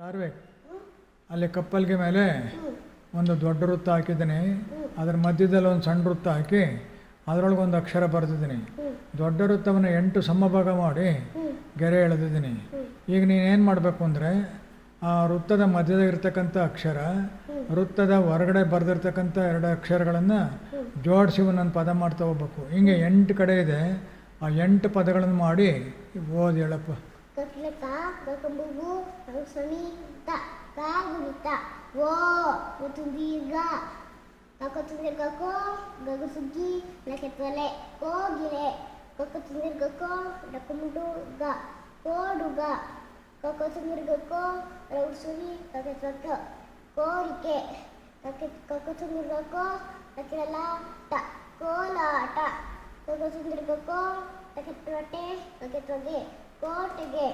ಚಾರ್ವೇಕ್ ಅಲ್ಲಿ ಕಪ್ಪಲ್ಗೆ ಮೇಲೆ ಒಂದು ದೊಡ್ಡ ವೃತ್ತ ಹಾಕಿದ್ದೀನಿ. ಅದರ ಮಧ್ಯದಲ್ಲಿ ಒಂದು ಸಣ್ಣ ವೃತ್ತ ಹಾಕಿ ಅದರೊಳಗೆ ಒಂದು ಅಕ್ಷರ ಬರೆದಿದ್ದೀನಿ. ದೊಡ್ಡ ವೃತ್ತವನ್ನು 8 ಸಮಭಾಗ ಮಾಡಿ ಗೆರೆ ಎಳೆದಿದ್ದೀನಿ. ಈಗ ನೀನೇನು ಮಾಡಬೇಕು ಅಂದರೆ ಆ ವೃತ್ತದ ಮಧ್ಯದಾಗಿರ್ತಕ್ಕಂಥ ಅಕ್ಷರ, ವೃತ್ತದ ಹೊರಗಡೆ ಬರೆದಿರ್ತಕ್ಕಂಥ 2 ಅಕ್ಷರಗಳನ್ನು ಜೋಡಿಸಿ ಒಂದೊಂದು ಪದ ಮಾಡ್ತಾ ಹೋಗ್ಬೇಕು. ಹಿಂಗೆ 8 ಕಡೆ ಇದೆ. ಆ 8 ಪದಗಳನ್ನು ಮಾಡಿ ಓದಿ ಹೇಳಪ್ಪ. ಕಟ್ಲಕ ಗಕಂಬುಗು ಸಣಿ ತ ಕಾ ಗುಣಿತ ಓ ಮತ್ತು ದೀರ್ಘ ಕಕ್ಕತುಂದಿರ್ಗಕೋ ಗಗಸುಗ್ಗಿ ಲಕೆತ್ವಲೆ ಕೋಗಿಲೆ ಕಕ್ಕತುಂದಿರ್ಗಕೋ ಡಕಮುಡು ಗ ಕೋಡುಗ ಕಕ್ಕತುಂದಿರ್ಗಕೋ ರೌಸುರಿ ಕಕೆತ್ವಕ ಕೋರಿಕೆ ಕಕ್ಕತುಂದಿರ್ಗಕೋ ಲಕೆಲಾಟ ಕೋಲಾಟ ಕಕ್ಕತುಂದಿರ್ಗಕೋ ಲಕೆತ್ವಟೆ ಲಕೆತ್ವಗೆ ಕೋಟೆಗೆ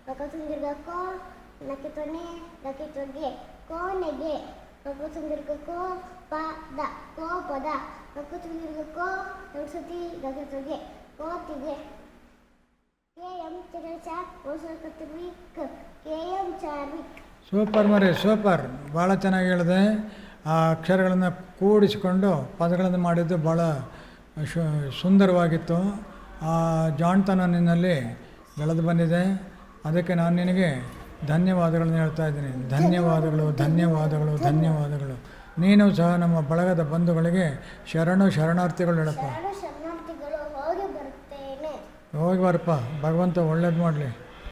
ಕಕ್ಕತುಂದಿರ್ಗಕೋ ಲಕೆತ್ವನೆ ಲಕೆತ್ವಗೆ ಕೋಣೆಗೆ ಕಕ್ಕತುಂದಿರ್ಗಕೋ ಪದ ಕೋಪದ ಕಕ್ಕತುಂದಿರ್ಗಕೋ ಔಷಧಿ ಲಕೆತ್ವಗೆ ಕೋತಿಗೆ KM ಚರಚಾಕ್ ಓಸಕತ್ವಿಕ್ KM ಚಾರ್ವಿಕ್. ಸೂಪರ್ ಮರಿ, ಸೂಪರ್, ಭಾಳ ಚೆನ್ನಾಗಿ ಹೇಳಿದೆ. ಆ ಅಕ್ಷರಗಳನ್ನು ಕೂಡಿಸಿಕೊಂಡು ಪದಗಳನ್ನು ಮಾಡಿದ್ದು ಭಾಳ ಸುಂದರವಾಗಿತ್ತು. ಆ ಜಾಣ್ತನ ನಿನ್ನಲ್ಲಿ ಬೆಳೆದು ಬಂದಿದೆ. ಅದಕ್ಕೆ ನಾನು ನಿನಗೆ ಧನ್ಯವಾದಗಳನ್ನು ಹೇಳ್ತಾ ಇದ್ದೀನಿ. ಧನ್ಯವಾದಗಳು, ಧನ್ಯವಾದಗಳು, ಧನ್ಯವಾದಗಳು. ನೀನು ಸಹ ನಮ್ಮ ಬಳಗದ ಬಂಧುಗಳಿಗೆ ಶರಣಾರ್ಥಿಗಳು ಹೇಳಪ್ಪ. ಶರಣಾರ್ಥಿಗಳು ಹೋಗಿ ಬರುತ್ತೇನೆ. ಹೋಗಿ ಬಾರಪ್ಪ, ಭಗವಂತ ಒಳ್ಳೇದು ಮಾಡಲಿ.